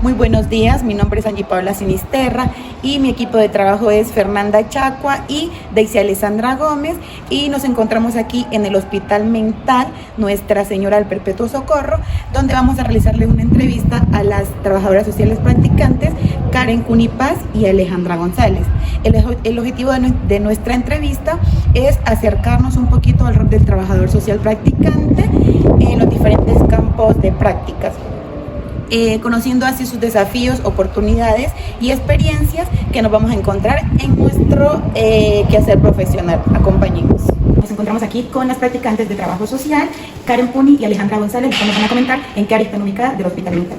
Muy buenos días, mi nombre es Angie Paula Sinisterra y mi equipo de trabajo es Fernanda Chacua y Daisy Alessandra Gómez, y nos encontramos aquí en el Hospital Mental Nuestra Señora del Perpetuo Socorro, donde vamos a realizarle una entrevista a las trabajadoras sociales practicantes Karen Cunipaz y Alejandra González. El objetivo de nuestra entrevista es acercarnos un poquito al rol del trabajador social practicante en los diferentes campos de prácticas. Conociendo así sus desafíos, oportunidades y experiencias que nos vamos a encontrar en nuestro quehacer profesional. Acompáñenos. Nos encontramos aquí con las practicantes de trabajo social, Karen Puni y Alejandra González, que nos van a comentar en qué área están ubicadas del Hospital Mental.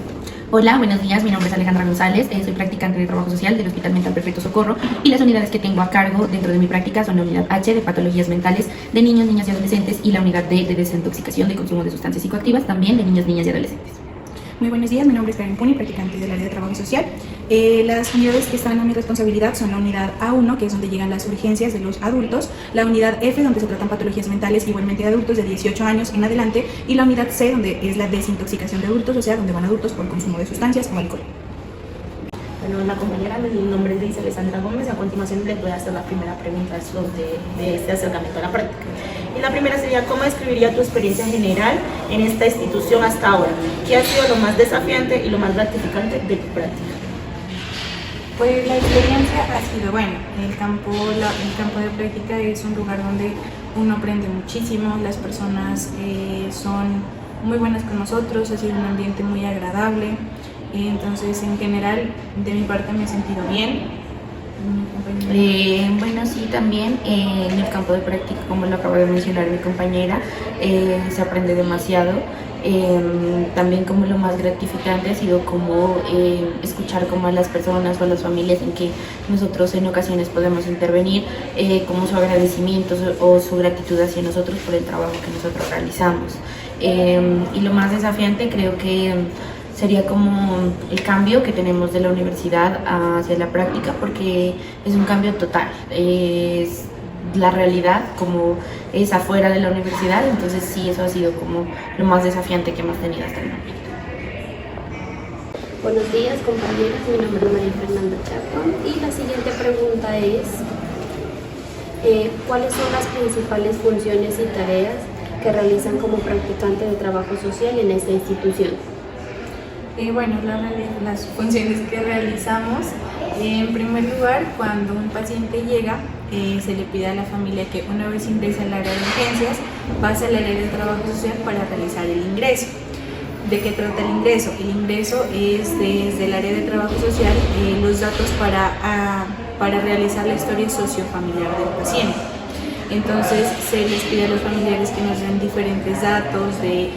Hola, buenos días, mi nombre es Alejandra González, soy practicante de trabajo social del Hospital Mental Perpetuo Socorro, y las unidades que tengo a cargo dentro de mi práctica son la unidad H de patologías mentales de niños, niñas y adolescentes, y la unidad D de desintoxicación de consumo de sustancias psicoactivas, también de niños, niñas y adolescentes. Muy buenos días, mi nombre es Karen Puni, practicante del área de trabajo social. Las unidades que están a mi responsabilidad son la unidad A1, que es donde llegan las urgencias de los adultos, la unidad F, donde se tratan patologías mentales igualmente de adultos de 18 años en adelante, y la unidad C, donde es la desintoxicación de adultos, o sea, donde van adultos por consumo de sustancias o alcohol. Bueno, la compañera, mi nombre es Daisy Alessandra Gómez. A continuación les voy a hacer la primera pregunta de este acercamiento a la práctica. Y la primera sería: ¿cómo describiría tu experiencia general en esta institución hasta ahora? ¿Qué ha sido lo más desafiante y lo más gratificante de tu práctica? Pues la experiencia ha sido buena. El campo de práctica es un lugar donde uno aprende muchísimo, las personas son muy buenas con nosotros, ha sido un ambiente muy agradable. Entonces, en general, de mi parte me he sentido bien. Bueno, sí, también en el campo de práctica, como lo acaba de mencionar mi compañera, se aprende demasiado. También como lo más gratificante ha sido como escuchar como a las personas o a las familias en que nosotros en ocasiones podemos intervenir, como su agradecimiento o su gratitud hacia nosotros por el trabajo que nosotros realizamos. Y lo más desafiante creo que sería como el cambio que tenemos de la universidad hacia la práctica, porque es un cambio total. Es la realidad como es afuera de la universidad, entonces sí, eso ha sido como lo más desafiante que hemos tenido hasta el momento. Buenos días, compañeras, mi nombre es María Fernanda Chacua y la siguiente pregunta es ¿cuáles son las principales funciones y tareas que realizan como practicante de trabajo social en esta institución? Bueno, las funciones que realizamos, en primer lugar, cuando un paciente llega, se le pide a la familia que una vez ingrese al área de urgencias, pase al área de trabajo social para realizar el ingreso. ¿De qué trata el ingreso? El ingreso es desde el área de trabajo social los datos para realizar la historia sociofamiliar del paciente. Entonces se les pide a los familiares que nos den diferentes datos de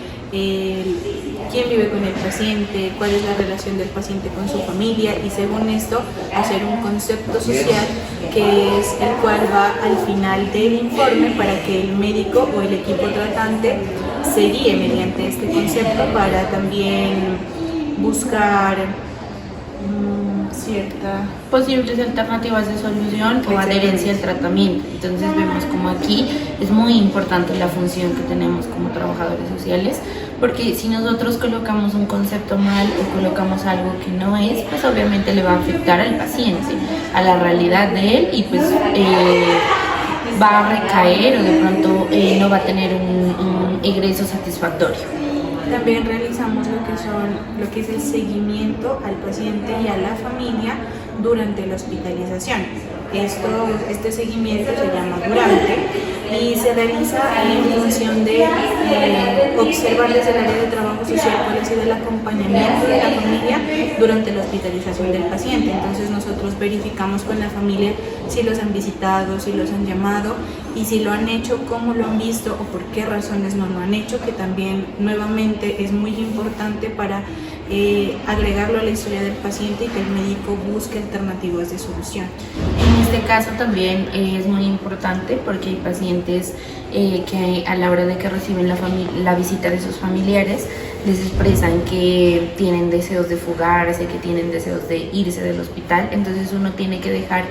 quién vive con el paciente, cuál es la relación del paciente con su familia, y según esto hacer un concepto social que es el cual va al final del informe para que el médico o el equipo tratante se guíe mediante este concepto para también buscar posibles alternativas de solución o adherencia al tratamiento. Entonces vemos como aquí es muy importante la función que tenemos como trabajadores sociales, porque si nosotros colocamos un concepto mal o colocamos algo que no es, pues obviamente le va a afectar al paciente, a la realidad de él, y pues va a recaer o de pronto no va a tener un egreso satisfactorio. También realizamos lo que es el seguimiento al paciente y a la familia durante la hospitalización. Este seguimiento se llama durante y se realiza en función de observar desde el área de trabajo social cuál ha sido el acompañamiento de la familia durante la hospitalización del paciente. Entonces nosotros verificamos con la familia si los han visitado, si los han llamado, y si lo han hecho, cómo lo han visto o por qué razones no lo han hecho, que también nuevamente es muy importante para agregarlo a la historia del paciente y que el médico busque alternativas de solución. En este caso también es muy importante porque hay pacientes que a la hora de que reciben la visita de sus familiares les expresan que tienen deseos de fugarse, que tienen deseos de irse del hospital. Entonces uno tiene que dejar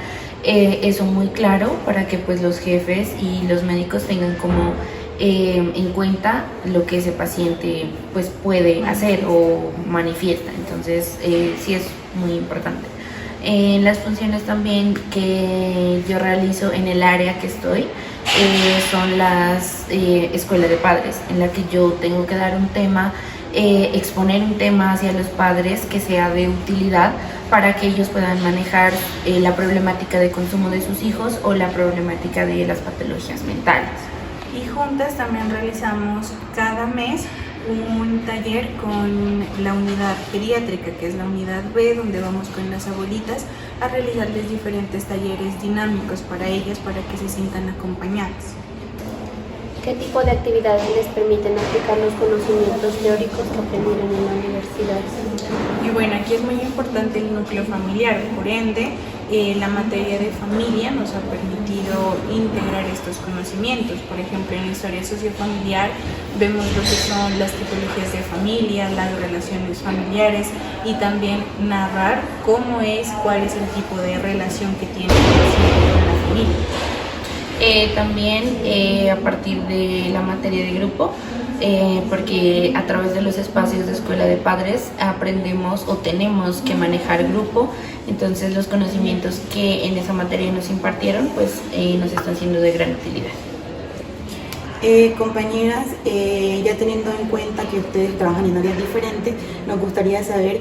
eso muy claro para que pues los jefes y los médicos tengan como en cuenta lo que ese paciente pues puede hacer o manifiesta. Entonces sí es muy importante. Las funciones también que yo realizo en el área que estoy son las escuelas de padres, en la que yo tengo que dar un tema, exponer un tema hacia los padres que sea de utilidad para que ellos puedan manejar la problemática de consumo de sus hijos o la problemática de las patologías mentales. Y juntas también realizamos cada mes un taller con la unidad pediátrica, que es la unidad B, donde vamos con las abuelitas a realizarles diferentes talleres dinámicos para ellas, para que se sientan acompañadas. ¿Qué tipo de actividades les permiten aplicar los conocimientos teóricos que aprendieron en la universidad? Y bueno, aquí es muy importante el núcleo familiar, por ende, la materia de familia nos ha permitido integrar estos conocimientos. Por ejemplo, en la historia sociofamiliar vemos lo que son las tipologías de familia, las relaciones familiares y también narrar cuál es el tipo de relación que tiene el paciente con la familia. También a partir de la materia de grupo, porque a través de los espacios de escuela de padres aprendemos o tenemos que manejar grupo, entonces los conocimientos que en esa materia nos impartieron pues nos están siendo de gran utilidad. Compañeras, ya teniendo en cuenta que ustedes trabajan en áreas diferentes, nos gustaría saber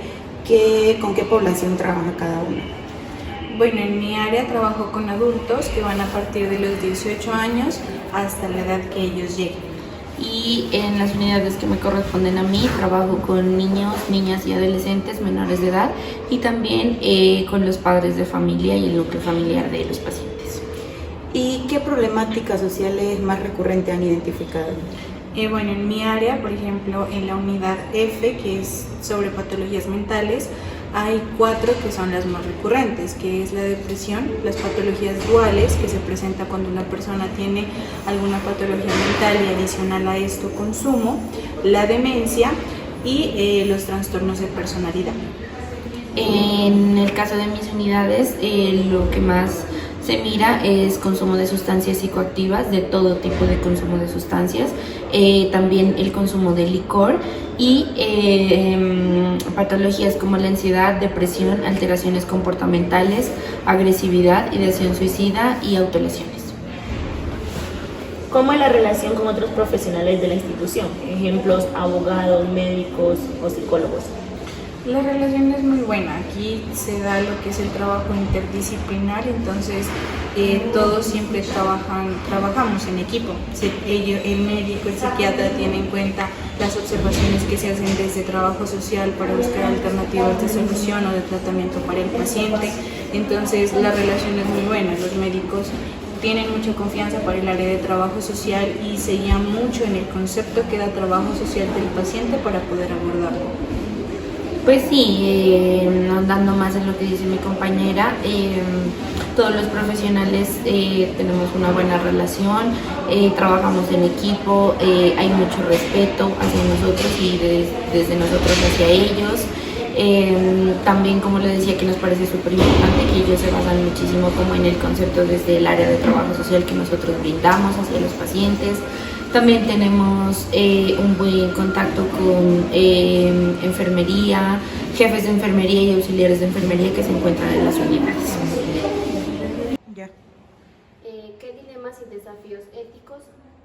con qué población trabaja cada uno. Bueno, en mi área trabajo con adultos que van a partir de los 18 años hasta la edad que ellos lleguen. Y en las unidades que me corresponden a mí, trabajo con niños, niñas y adolescentes menores de edad y también con los padres de familia y el núcleo familiar de los pacientes. ¿Y qué problemáticas sociales más recurrentes han identificado? Bueno, en mi área, por ejemplo, en la unidad F, que es sobre patologías mentales, hay 4 que son las más recurrentes, que es la depresión, las patologías duales, que se presenta cuando una persona tiene alguna patología mental y adicional a esto consumo, la demencia y los trastornos de personalidad. En el caso de mis unidades, lo que más se mira es consumo de sustancias psicoactivas, de todo tipo de consumo de sustancias, también el consumo de licor y patologías como la ansiedad, depresión, alteraciones comportamentales, agresividad, ideación suicida y autolesiones. ¿Cómo es la relación con otros profesionales de la institución? Ejemplos, abogados, médicos o psicólogos. La relación es muy buena, aquí se da lo que es el trabajo interdisciplinar, entonces todos siempre trabajamos en equipo. El médico, el psiquiatra tiene en cuenta las observaciones que se hacen desde trabajo social para buscar alternativas de solución o de tratamiento para el paciente, entonces la relación es muy buena. Los médicos tienen mucha confianza para el área de trabajo social y se guía mucho en el concepto que da trabajo social del paciente para poder abordarlo. Pues sí, andando más en lo que dice mi compañera, todos los profesionales tenemos una buena relación, trabajamos en equipo, hay mucho respeto hacia nosotros y desde nosotros hacia ellos. También, como le decía, que nos parece súper importante que ellos se basan muchísimo como en el concepto desde el área de trabajo social que nosotros brindamos hacia los pacientes. También tenemos un buen contacto con enfermería, jefes de enfermería y auxiliares de enfermería que se encuentran en las unidades. ¿Qué dilemas y desafíos éticos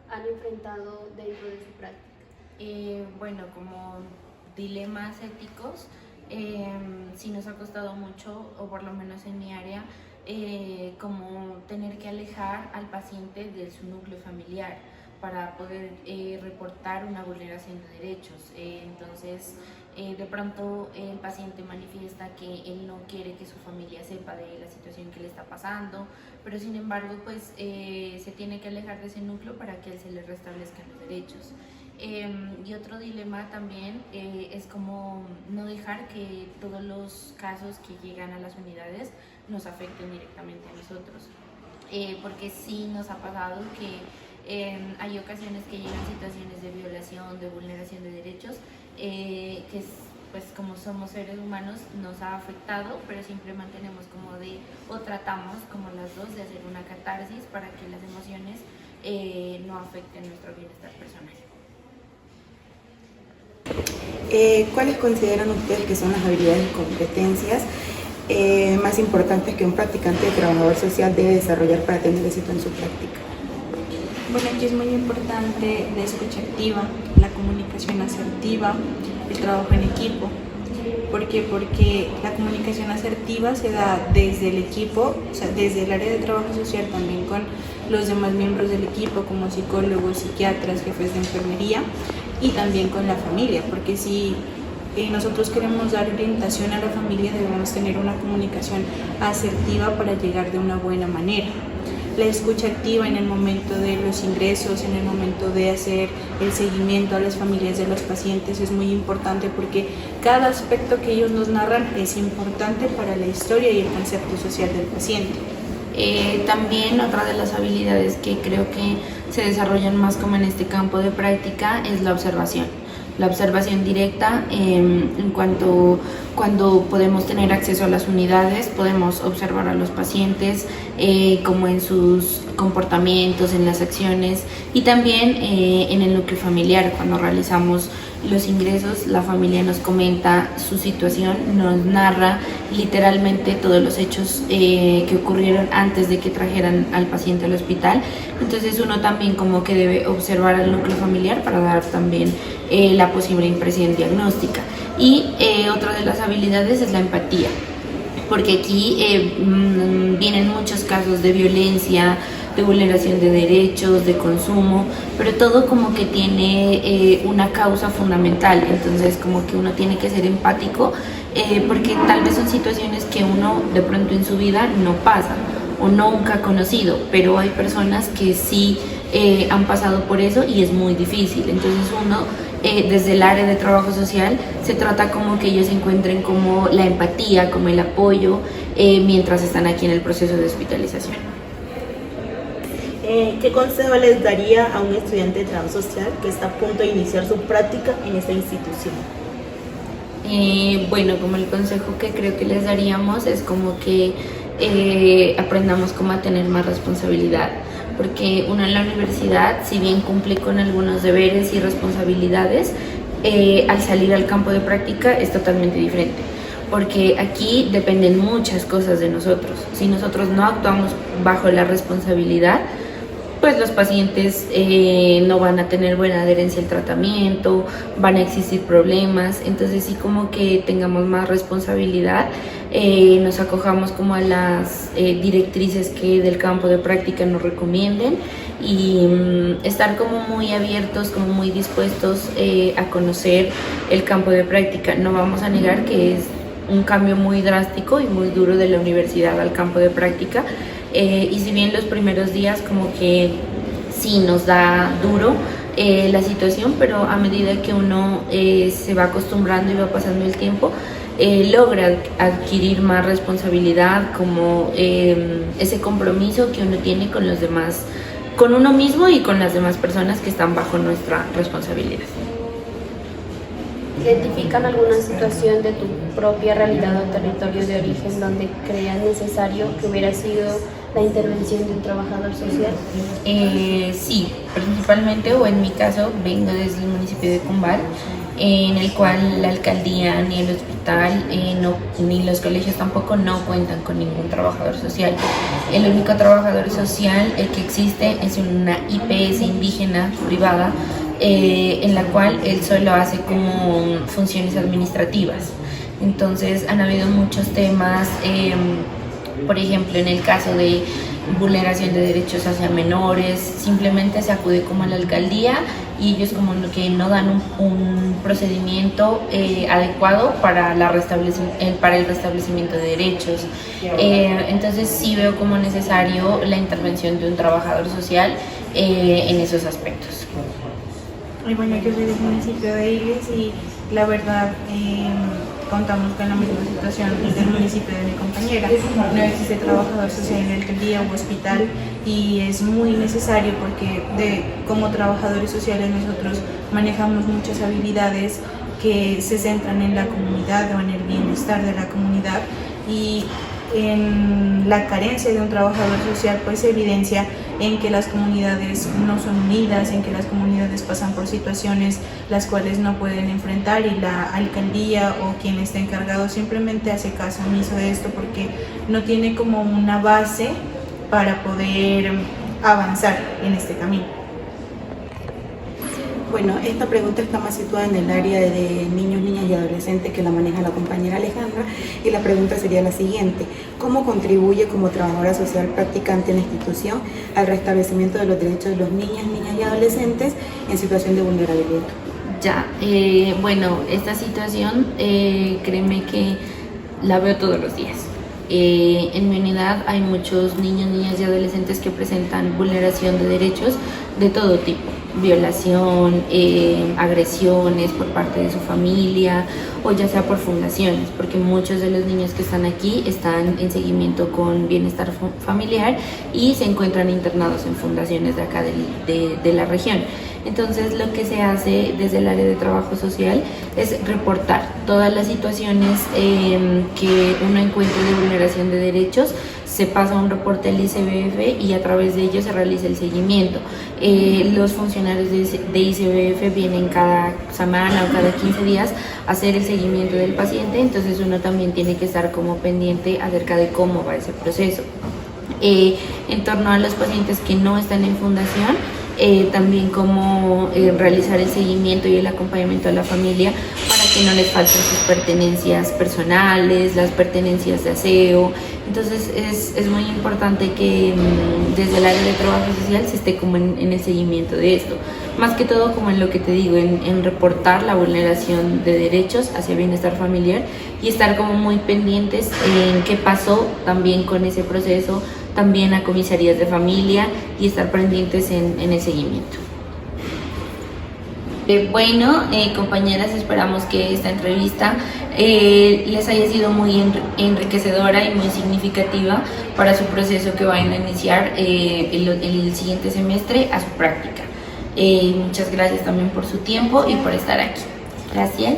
han enfrentado dentro de su práctica? Bueno, como dilemas éticos, sí nos ha costado mucho, o por lo menos en mi área, como tener que alejar al paciente de su núcleo familiar para poder reportar una vulneración de derechos. Entonces, de pronto el paciente manifiesta que él no quiere que su familia sepa de la situación que le está pasando, pero sin embargo, pues se tiene que alejar de ese núcleo para que él se le restablezcan los derechos. Y otro dilema también es como no dejar que todos los casos que llegan a las unidades nos afecten directamente a nosotros, porque sí nos ha pasado que hay ocasiones que llegan situaciones de violación, de vulneración de derechos, que pues como somos seres humanos nos ha afectado, pero siempre mantenemos o tratamos como las dos de hacer una catarsis para que las emociones no afecte nuestro bienestar personal. ¿Cuáles consideran ustedes que son las habilidades y competencias más importantes que un practicante de trabajador social debe desarrollar para tener éxito en su práctica? Bueno, aquí es muy importante la escucha activa, la comunicación asertiva, el trabajo en equipo. ¿Por qué? Porque la comunicación asertiva se da desde el equipo, o sea, desde el área de trabajo social, también con los demás miembros del equipo, como psicólogos, psiquiatras, jefes de enfermería, y también con la familia, porque si nosotros queremos dar orientación a la familia, debemos tener una comunicación asertiva para llegar de una buena manera. La escucha activa en el momento de los ingresos, en el momento de hacer el seguimiento a las familias de los pacientes es muy importante, porque cada aspecto que ellos nos narran es importante para la historia y el concepto social del paciente. También otra de las habilidades que creo que se desarrollan más como en este campo de práctica es la observación. La observación directa, en cuanto cuando podemos tener acceso a las unidades, podemos observar a los pacientes como en sus comportamientos, en las acciones, y también en el núcleo familiar. Cuando realizamos los ingresos, la familia nos comenta su situación, nos narra literalmente todos los hechos que ocurrieron antes de que trajeran al paciente al hospital. Entonces uno también como que debe observar al núcleo familiar para dar también la posible impresión diagnóstica. Y otra de las habilidades es la empatía, porque aquí vienen muchos casos de violencia, de vulneración de derechos, de consumo, pero todo como que tiene una causa fundamental. Entonces como que uno tiene que ser empático, porque tal vez son situaciones que uno de pronto en su vida no pasa o nunca ha conocido, pero hay personas que sí han pasado por eso y es muy difícil. Entonces uno desde el área de trabajo social se trata como que ellos encuentren como la empatía, como el apoyo mientras están aquí en el proceso de hospitalización. ¿Qué consejo les daría a un estudiante de trabajo social que está a punto de iniciar su práctica en esta institución? Bueno, como el consejo que creo que les daríamos es como que aprendamos como a tener más responsabilidad, porque uno en la universidad, si bien cumple con algunos deberes y responsabilidades, al salir al campo de práctica es totalmente diferente, porque aquí dependen muchas cosas de nosotros. Si nosotros no actuamos bajo la responsabilidad, pues los pacientes no van a tener buena adherencia al tratamiento, van a existir problemas. Entonces sí, como que tengamos más responsabilidad, nos acojamos como a las directrices que del campo de práctica nos recomienden, y estar como muy abiertos, como muy dispuestos a conocer el campo de práctica. No vamos a negar que es un cambio muy drástico y muy duro de la universidad al campo de práctica, y si bien los primeros días como que sí nos da duro la situación, pero a medida que uno se va acostumbrando y va pasando el tiempo, logra adquirir más responsabilidad, como ese compromiso que uno tiene con los demás, con uno mismo y con las demás personas que están bajo nuestra responsabilidad. ¿Identifican alguna situación de tu propia realidad o territorio de origen donde creas necesario que hubiera sido la intervención de un trabajador social? Sí, principalmente, o en mi caso, vengo desde el municipio de Cumbal, en el cual la alcaldía ni el hospital ni los colegios tampoco no cuentan con ningún trabajador social. El único trabajador social que existe es una IPS indígena privada, en la cual él solo hace como funciones administrativas. Entonces han habido muchos temas, por ejemplo en el caso de vulneración de derechos hacia menores, simplemente se acude como a la alcaldía y ellos como que no dan un procedimiento adecuado para el restablecimiento de derechos. Entonces sí veo como necesario la intervención de un trabajador social en esos aspectos. Y bueno, yo soy del municipio de Iles y la verdad contamos con la misma situación del municipio de mi compañera. No existe trabajador social en la alcaldía o hospital y es muy necesario, porque como trabajadores sociales nosotros manejamos muchas habilidades que se centran en la comunidad o en el bienestar de la comunidad, y en la carencia de un trabajador social pues se evidencia en que las comunidades no son unidas, en que las comunidades pasan por situaciones las cuales no pueden enfrentar y la alcaldía o quien está encargado simplemente hace caso omiso de esto porque no tiene como una base para poder avanzar en este camino. Bueno, esta pregunta está más situada en el área de niños, niñas y adolescentes que la maneja la compañera Alejandra, y la pregunta sería la siguiente: ¿cómo contribuye como trabajadora social practicante en la institución al restablecimiento de los derechos de los niños, niñas y adolescentes en situación de vulnerabilidad? Ya, bueno, esta situación, créeme que la veo todos los días. En mi unidad hay muchos niños, niñas y adolescentes que presentan vulneración de derechos de todo tipo: violación, agresiones por parte de su familia o ya sea por fundaciones, porque muchos de los niños que están aquí están en seguimiento con bienestar familiar y se encuentran internados en fundaciones de acá de la región. Entonces lo que se hace desde el área de trabajo social es reportar todas las situaciones que uno encuentre de vulneración de derechos. Se pasa un reporte al ICBF y a través de ello se realiza el seguimiento. Los funcionarios de ICBF vienen cada semana o cada 15 días a hacer el seguimiento del paciente, entonces uno también tiene que estar como pendiente acerca de cómo va ese proceso. En torno a los pacientes que no están en fundación, también cómo realizar el seguimiento y el acompañamiento a la familia para que no les falten sus pertenencias personales, las pertenencias de aseo. Entonces es muy importante que desde el área de trabajo social se esté como en el seguimiento de esto, más que todo como en lo que te digo, en reportar la vulneración de derechos hacia bienestar familiar y estar como muy pendientes en qué pasó también con ese proceso, también a comisarías de familia y estar pendientes en el seguimiento. Bueno, compañeras, esperamos que esta entrevista les haya sido muy enriquecedora y muy significativa para su proceso que van a iniciar el siguiente semestre a su práctica. Muchas gracias también por su tiempo y por estar aquí. Gracias.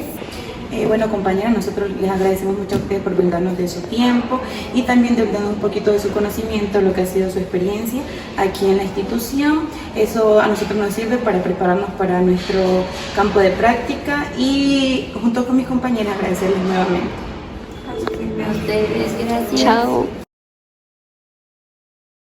Bueno, compañeras, nosotros les agradecemos mucho a ustedes por brindarnos de su tiempo y también de brindarnos un poquito de su conocimiento, lo que ha sido su experiencia aquí en la institución. Eso a nosotros nos sirve para prepararnos para nuestro campo de práctica y junto con mis compañeras agradecerles nuevamente. A ustedes, gracias. Chao.